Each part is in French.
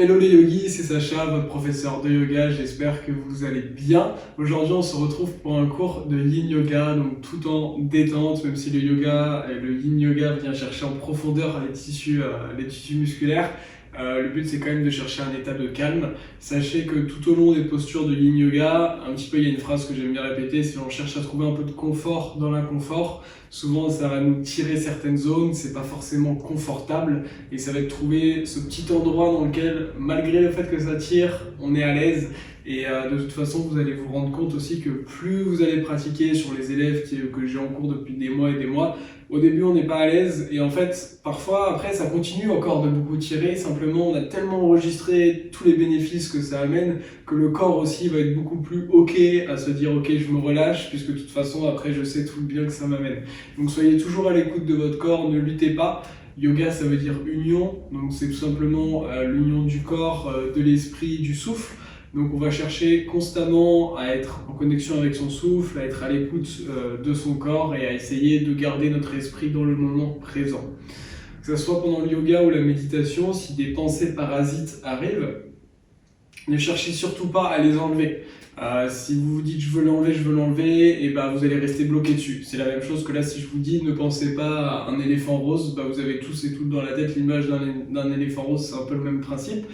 Hello les yogis, c'est Sacha, votre professeur de yoga, j'espère que vous allez bien. Aujourd'hui on se retrouve pour un cours de Yin Yoga, donc tout en détente, même si le yoga, le Yin Yoga vient chercher en profondeur les tissus musculaires. Le but c'est quand même de chercher un état de calme. Sachez que tout au long des postures de Yin Yoga, un petit peu il y a une phrase que j'aime bien répéter, c'est on cherche à trouver un peu de confort dans l'inconfort. Souvent ça va nous tirer certaines zones, c'est pas forcément confortable. Et ça va être trouver ce petit endroit dans lequel, malgré le fait que ça tire, on est à l'aise. Et de toute façon, vous allez vous rendre compte aussi que plus vous allez pratiquer sur les élèves que j'ai en cours depuis des mois et des mois, au début on n'est pas à l'aise et en fait parfois après ça continue encore de beaucoup tirer, simplement on a tellement enregistré tous les bénéfices que ça amène que le corps aussi va être beaucoup plus ok à se dire ok je me relâche puisque de toute façon après je sais tout le bien que ça m'amène. Donc soyez toujours à l'écoute de votre corps, ne luttez pas. Yoga, ça veut dire union, donc c'est tout simplement l'union du corps, de l'esprit, du souffle. Donc on va chercher constamment à être en connexion avec son souffle, à être à l'écoute de son corps et à essayer de garder notre esprit dans le moment présent. Que ce soit pendant le yoga ou la méditation, si des pensées parasites arrivent, ne cherchez surtout pas à les enlever. Si vous vous dites je veux l'enlever, et ben vous allez rester bloqué dessus. C'est la même chose que là si je vous dis ne pensez pas à un éléphant rose, vous avez tous et toutes dans la tête l'image d'un éléphant rose, c'est un peu le même principe.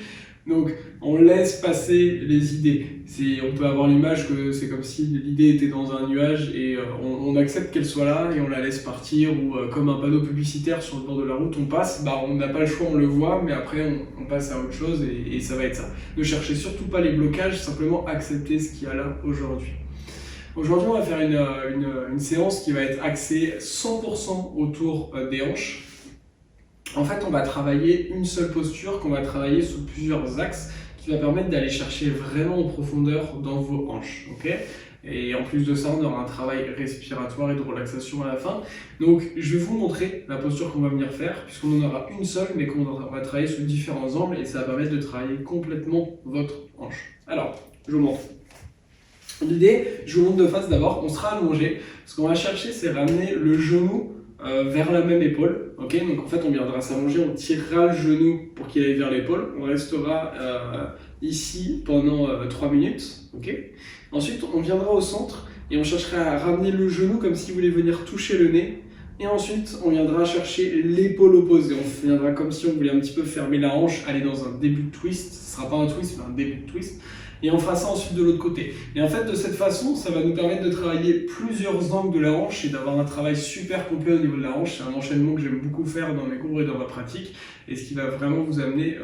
Donc on laisse passer les idées. On peut avoir l'image que c'est comme si l'idée était dans un nuage et on accepte qu'elle soit là et on la laisse partir, ou comme un panneau publicitaire sur le bord de la route, on passe, on n'a pas le choix, on le voit, mais après on passe à autre chose et ça va être ça. Ne cherchez surtout pas les blocages, simplement accepter ce qu'il y a là aujourd'hui. Aujourd'hui on va faire une séance qui va être axée 100% autour des hanches. En fait, on va travailler une seule posture qu'on va travailler sous plusieurs axes qui va permettre d'aller chercher vraiment en profondeur dans vos hanches. Okay, et en plus de ça, on aura un travail respiratoire et de relaxation à la fin. Donc, je vais vous montrer la posture qu'on va venir faire, puisqu'on en aura une seule, mais qu'on va travailler sous différents angles, et ça va permettre de travailler complètement votre hanche. Alors, je vous montre. L'idée, je vous montre de face d'abord, on sera allongé. Ce qu'on va chercher, c'est ramener le genou vers la même épaule. Okay, donc en fait, on viendra s'allonger, on tirera le genou pour qu'il aille vers l'épaule. On restera ici pendant 3 minutes. Okay. Ensuite, on viendra au centre et on cherchera à ramener le genou comme si vous voulez venir toucher le nez. Et ensuite, on viendra chercher l'épaule opposée. On viendra comme si on voulait un petit peu fermer la hanche, aller dans un début de twist. Ce ne sera pas un twist, mais un début de twist. Et on fera ça ensuite de l'autre côté. Et en fait, de cette façon, ça va nous permettre de travailler plusieurs angles de la hanche et d'avoir un travail super complet au niveau de la hanche. C'est un enchaînement que j'aime beaucoup faire dans mes cours et dans ma pratique, et ce qui va vraiment vous amener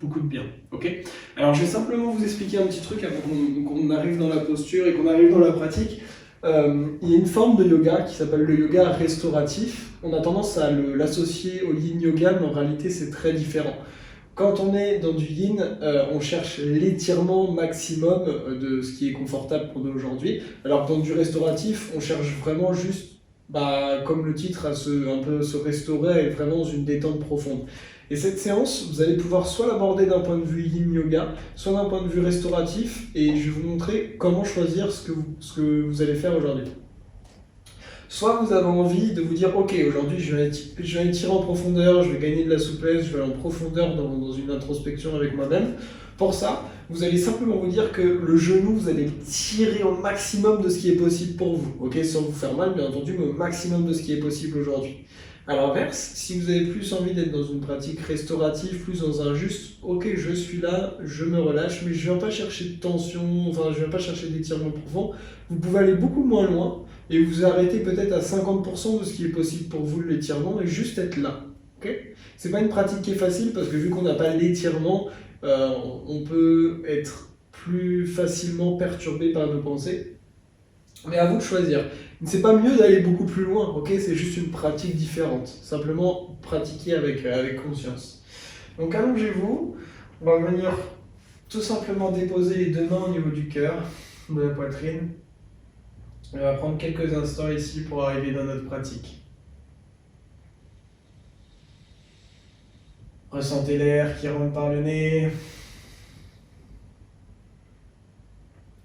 beaucoup de bien. Okay, alors, je vais simplement vous expliquer un petit truc avant qu'on arrive dans la posture et qu'on arrive dans la pratique. Il y a une forme de yoga qui s'appelle le yoga restauratif. On a tendance à l'associer au yin yoga, mais en réalité, c'est très différent. Quand on est dans du yin, on cherche l'étirement maximum de ce qui est confortable pour nous aujourd'hui. Alors que dans du restauratif, on cherche vraiment juste, comme le titre, à un peu se restaurer et vraiment dans une détente profonde. Et cette séance, vous allez pouvoir soit l'aborder d'un point de vue yin yoga, soit d'un point de vue restauratif, et je vais vous montrer comment choisir ce que vous allez faire aujourd'hui. Soit vous avez envie de vous dire ok, aujourd'hui je vais tirer en profondeur, je vais gagner de la souplesse, je vais aller en profondeur dans une introspection avec moi-même. Pour ça, vous allez simplement vous dire que le genou, vous allez tirer au maximum de ce qui est possible pour vous, okay, sans vous faire mal bien entendu, mais au maximum de ce qui est possible aujourd'hui. À l'inverse, si vous avez plus envie d'être dans une pratique restaurative, plus dans un juste ok, je suis là, je me relâche, mais je ne viens pas chercher de tension, je ne viens pas chercher d'étirement profond, vous pouvez aller beaucoup moins loin et vous arrêtez peut-être à 50% de ce qui est possible pour vous, l'étirement, et juste être là. Okay, c'est pas une pratique qui est facile parce que vu qu'on n'a pas l'étirement, on peut être plus facilement perturbé par nos pensées. Mais à vous de choisir. C'est pas mieux d'aller beaucoup plus loin, ok, c'est juste une pratique différente. Simplement pratiquer avec conscience. Donc allongez-vous, on va venir tout simplement déposer les deux mains au niveau du cœur, de la poitrine. On va prendre quelques instants ici pour arriver dans notre pratique. Ressentez l'air qui rentre par le nez,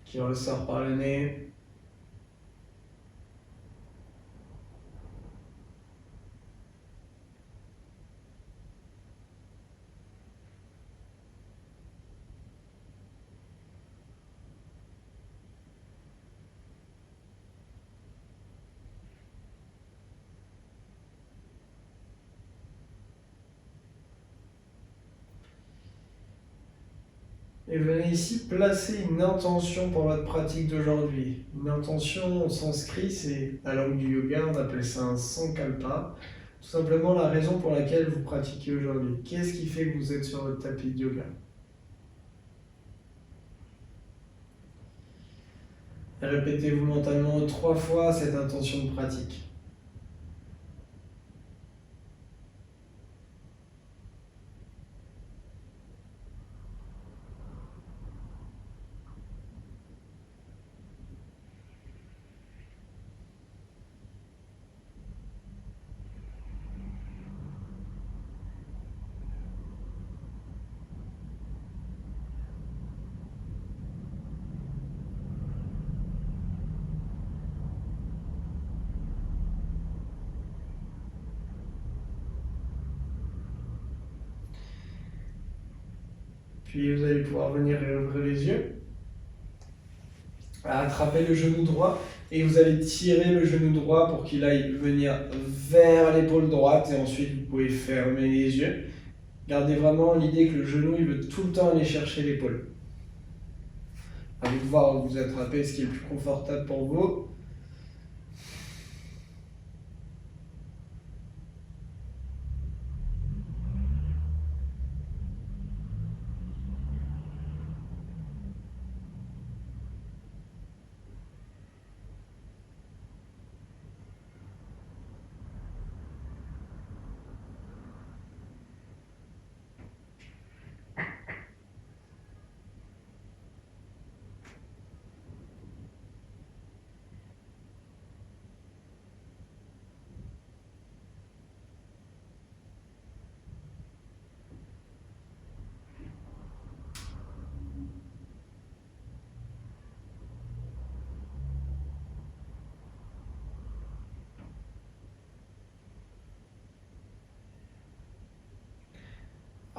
qui ressort par le nez. Et venez ici placer une intention pour votre pratique d'aujourd'hui. Une intention au sanskrit, c'est la langue du yoga, on appelle ça un sankalpa. Tout simplement la raison pour laquelle vous pratiquez aujourd'hui. Qu'est-ce qui fait que vous êtes sur votre tapis de yoga? Répétez-vous mentalement 3 fois cette intention de pratique. Puis vous allez pouvoir venir réouvrir les yeux. Attrapez le genou droit et vous allez tirer le genou droit pour qu'il aille venir vers l'épaule droite et ensuite vous pouvez fermer les yeux. Gardez vraiment l'idée que le genou il veut tout le temps aller chercher l'épaule. À vous de voir où vous attrapez ce qui est le plus confortable pour vous.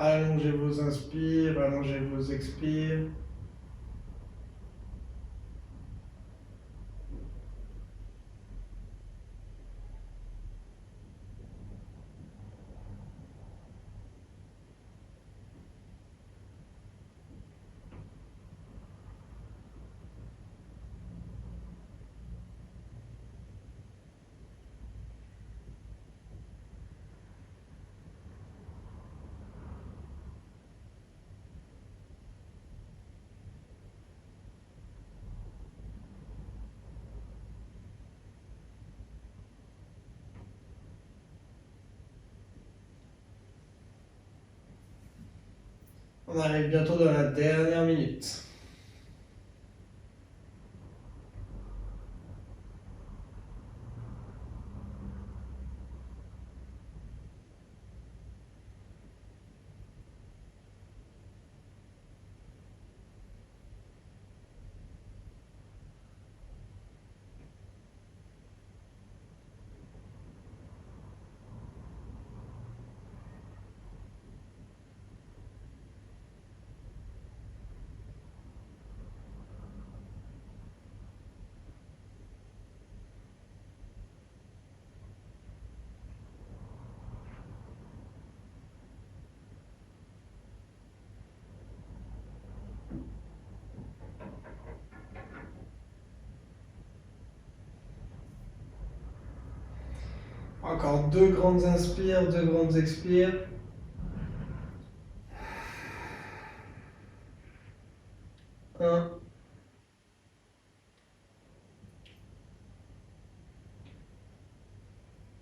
Allongez vos inspires, allongez vos expires. On arrive bientôt dans la dernière minute. Encore 2 grandes inspires, 2 grandes expires. Un.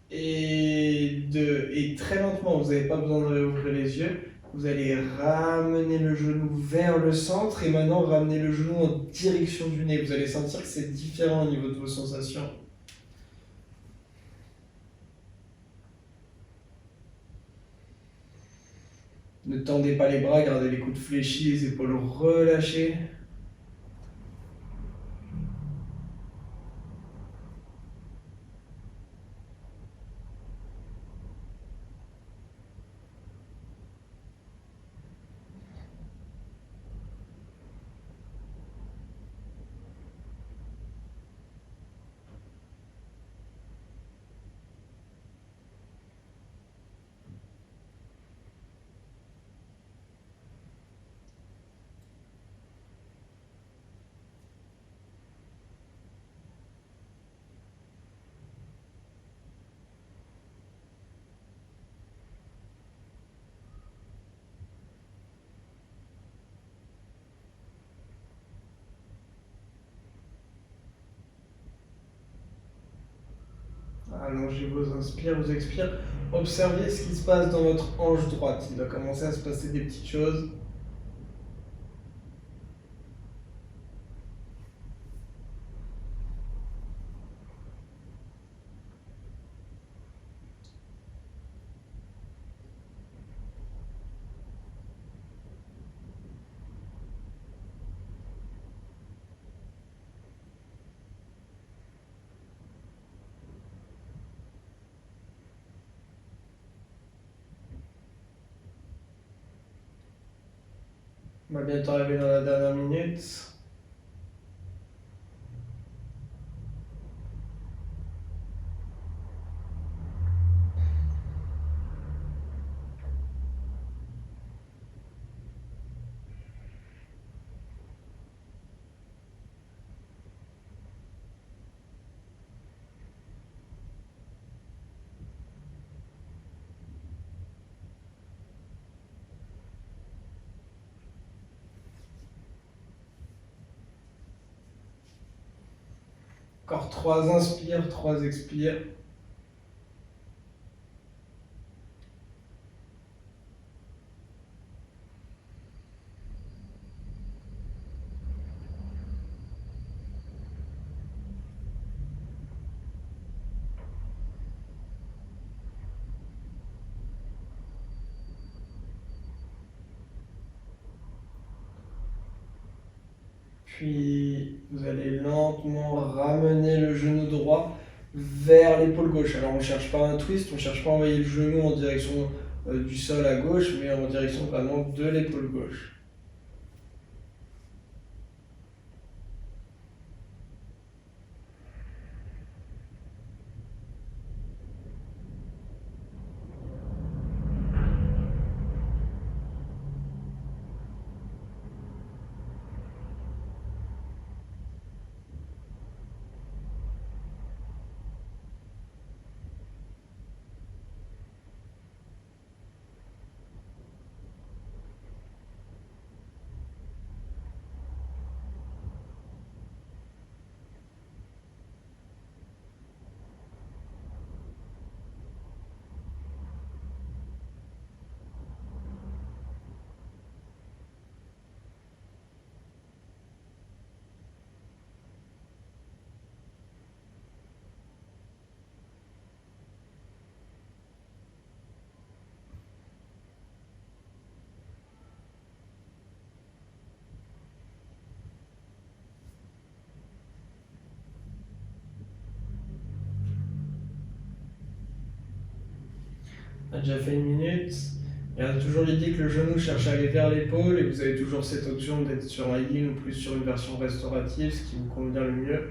Et 2. Et très lentement, vous n'avez pas besoin de réouvrir les yeux. Vous allez ramener le genou vers le centre et maintenant ramener le genou en direction du nez. Vous allez sentir que c'est différent au niveau de vos sensations. Ne tendez pas les bras, gardez les coudes fléchis, les épaules relâchées. Allongez vos inspires, vos expires. Observez ce qui se passe dans votre hanche droite. Il doit commencer à se passer des petites choses. On va bientôt arriver dans la dernière minute. Encore 3 inspires, 3 expires. Puis vous allez lentement ramener le genou droit vers l'épaule gauche. Alors on ne cherche pas un twist, on ne cherche pas à envoyer le genou en direction du sol à gauche, mais en direction vraiment de l'épaule gauche. On a déjà fait 1 minute. Il y a toujours l'idée que le genou cherche à aller vers l'épaule et vous avez toujours cette option d'être sur un yin ou plus sur une version restaurative, ce qui vous convient le mieux.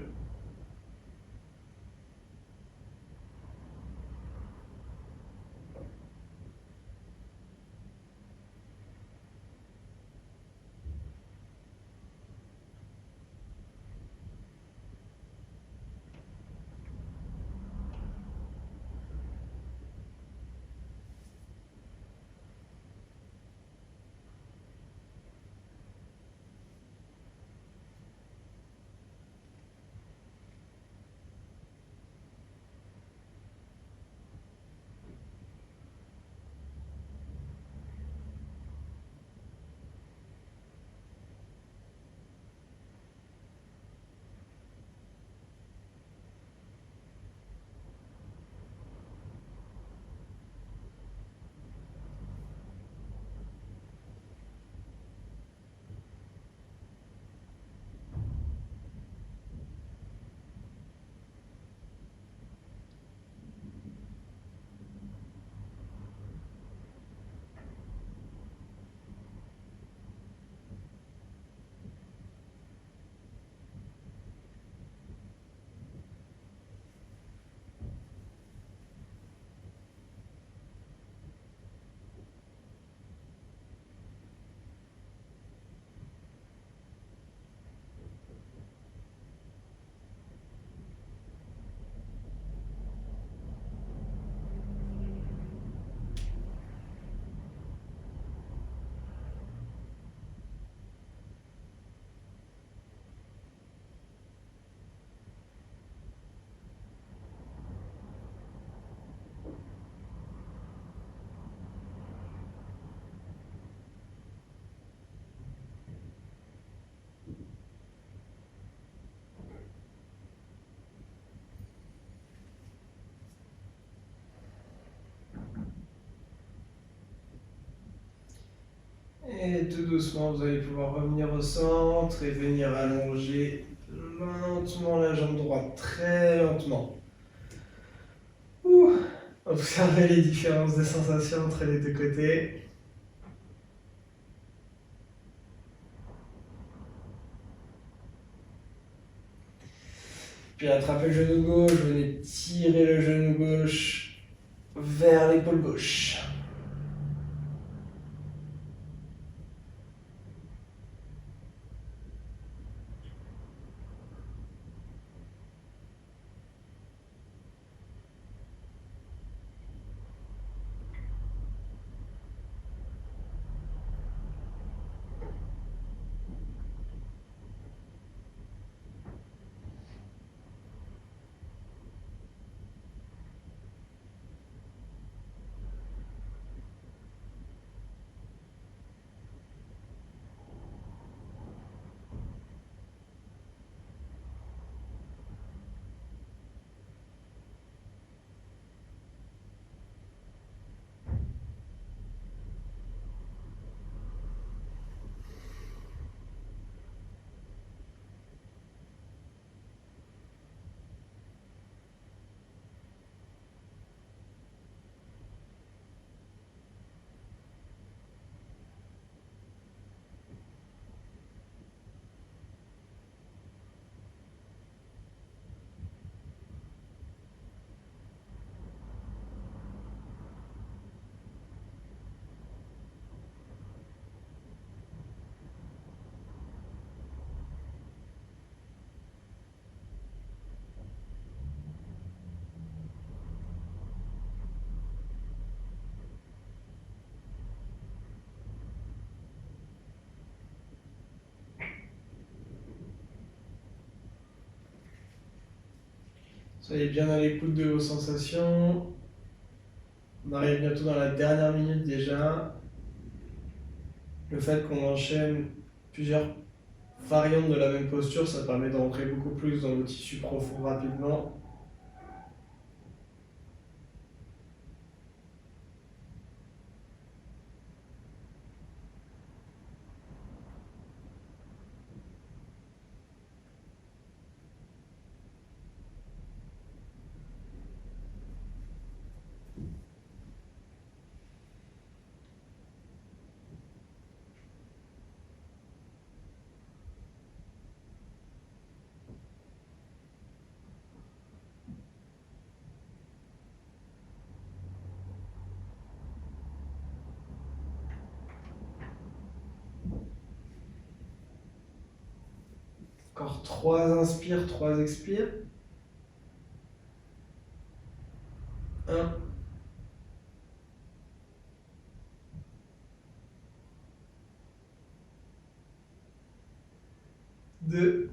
Et tout doucement, vous allez pouvoir revenir au centre et venir allonger lentement la jambe droite, très lentement. Ouh. Observez les différences de sensations entre les deux côtés. Puis attrapez le genou gauche, venez tirer le genou gauche vers l'épaule gauche. Soyez bien à l'écoute de vos sensations. On arrive bientôt dans la dernière minute déjà. Le fait qu'on enchaîne plusieurs variantes de la même posture, ça permet d'entrer beaucoup plus dans le tissu profond rapidement. Encore 3 inspires, 3 expires. 1. 2.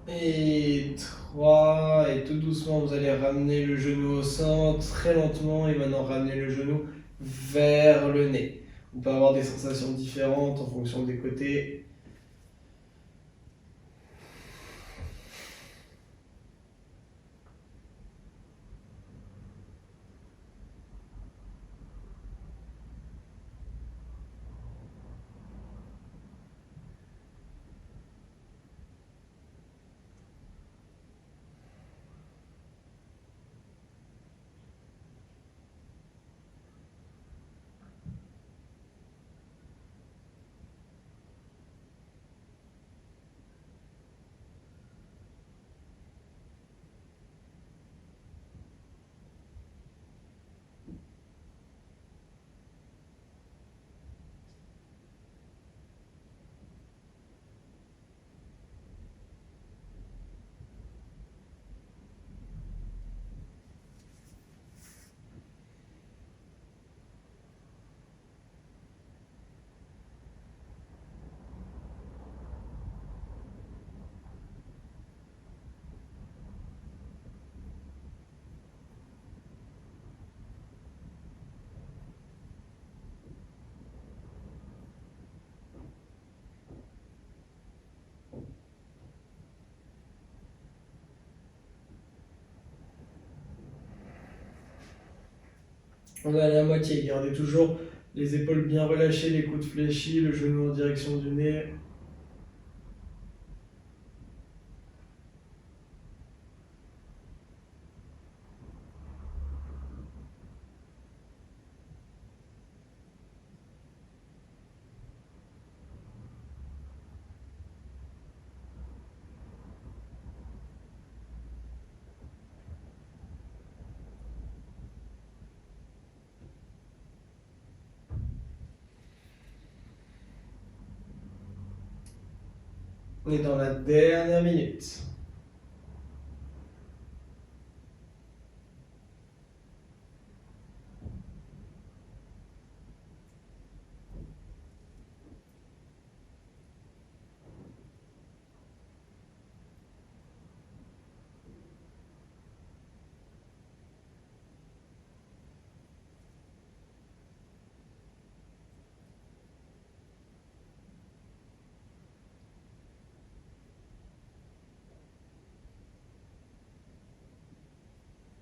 Et 3. Et tout doucement, vous allez ramener le genou au centre, très lentement, et maintenant ramener le genou vers le nez. On peut avoir des sensations différentes en fonction des côtés. On est à la moitié. Gardez toujours les épaules bien relâchées, les coudes fléchis, le genou en direction du nez. On est dans la dernière minute.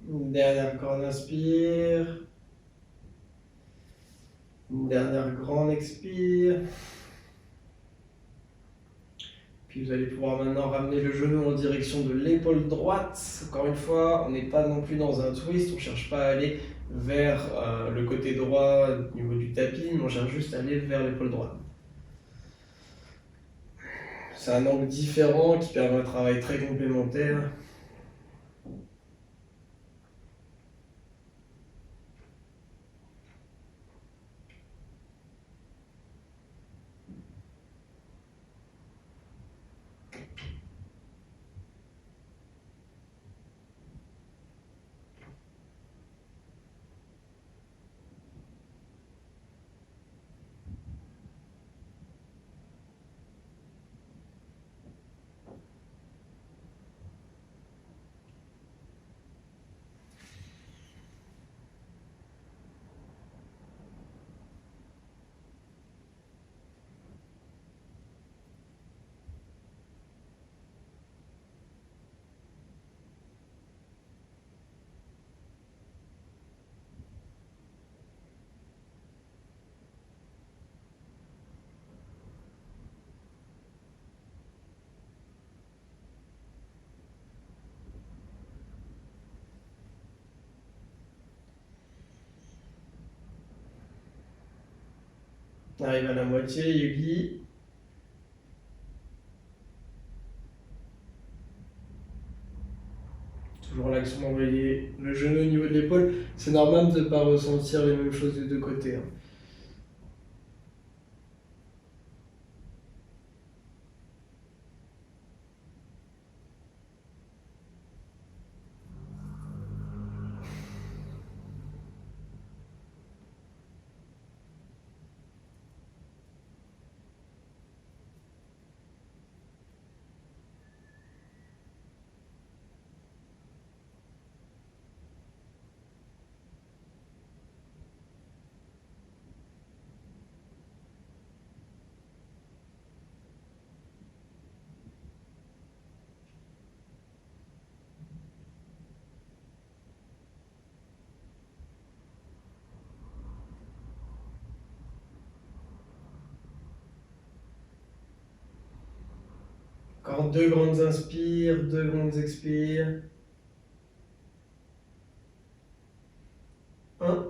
Une dernière grande inspire. Une dernière grande expire. Puis vous allez pouvoir maintenant ramener le genou en direction de l'épaule droite. Encore une fois, on n'est pas non plus dans un twist, on ne cherche pas à aller vers le côté droit au niveau du tapis, mais on cherche juste à aller vers l'épaule droite. C'est un angle différent qui permet un travail très complémentaire. On arrive à la moitié, Yugi. Toujours l'action d'envoyer le genou au niveau de l'épaule. C'est normal de ne pas ressentir les mêmes choses des deux côtés. Encore deux grandes inspires, deux grandes expires. 1.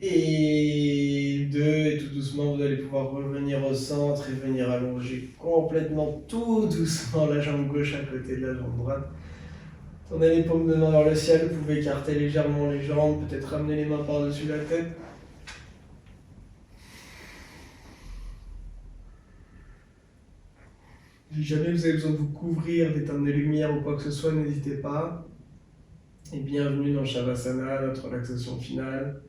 Et 2. Et tout doucement, vous allez pouvoir revenir au centre et venir allonger complètement tout doucement la jambe gauche à côté de la jambe droite. Tournez les paumes de main vers le ciel, vous pouvez écarter légèrement les jambes, peut-être ramener les mains par-dessus la tête. Si jamais vous avez besoin de vous couvrir, d'éteindre les lumières ou quoi que ce soit, n'hésitez pas. Et bienvenue dans Shavasana, notre relaxation finale.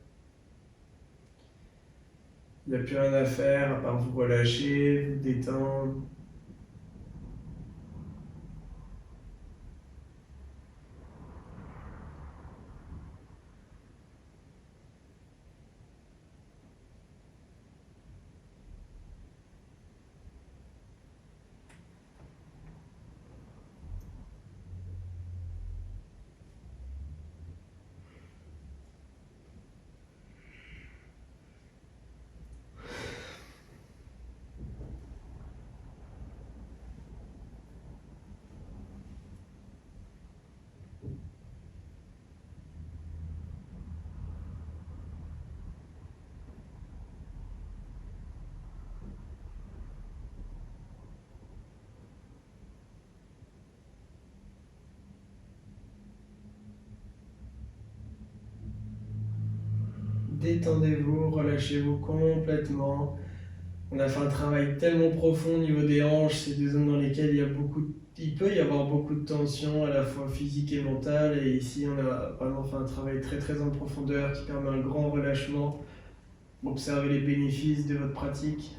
Il n'y a plus rien à faire à part vous relâcher, vous détendre. détendez-vous, relâchez-vous complètement. On a fait un travail tellement profond au niveau des hanches, c'est des zones dans lesquelles il peut y avoir beaucoup de tension, à la fois physique et mentale. Et ici, on a vraiment fait un travail très très en profondeur qui permet un grand relâchement. Observez les bénéfices de votre pratique.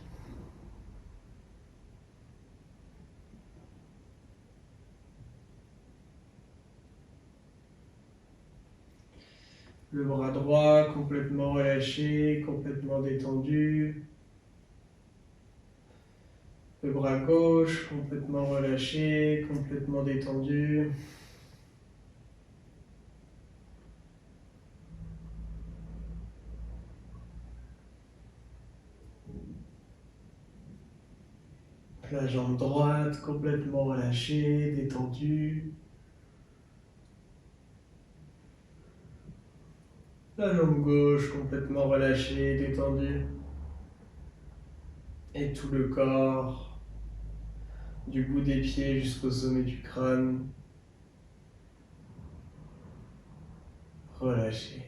Le bras droit complètement relâché, complètement détendu. Le bras gauche complètement relâché, complètement détendu. La jambe droite complètement relâchée, détendue. La jambe gauche complètement relâchée, détendue. Et tout le corps, du bout des pieds jusqu'au sommet du crâne, relâché.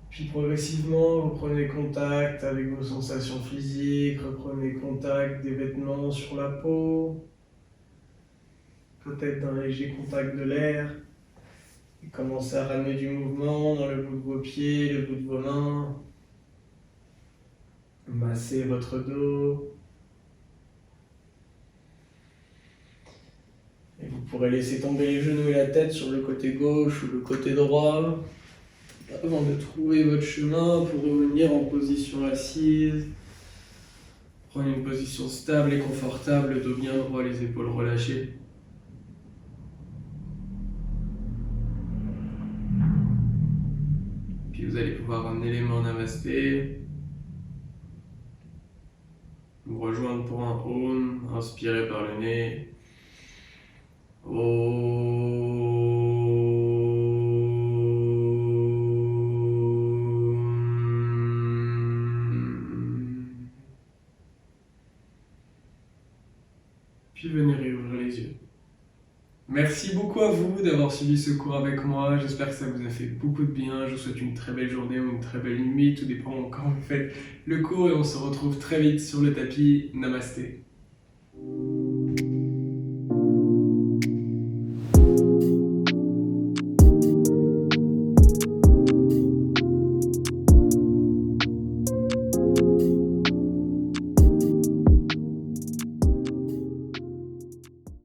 Puis progressivement, reprenez contact avec vos sensations physiques, reprenez contact des vêtements sur la peau, peut-être d'un léger contact de l'air. Et commencez à ramener du mouvement dans le bout de vos pieds, le bout de vos mains. Massez votre dos. Et vous pourrez laisser tomber les genoux et la tête sur le côté gauche ou le côté droit avant de trouver votre chemin pour revenir en position assise. Prenez une position stable et confortable, le dos bien droit, les épaules relâchées. Puis vous allez pouvoir ramener les mains en namasté. Vous rejoindre pour un Om, inspirez par le nez. Puis venez réouvrir les yeux. Merci beaucoup à vous d'avoir suivi ce cours avec moi. J'espère que ça vous a fait beaucoup de bien. Je vous souhaite une très belle journée ou une très belle nuit. Tout dépend quand vous faites le cours et on se retrouve très vite sur le tapis. Namasté.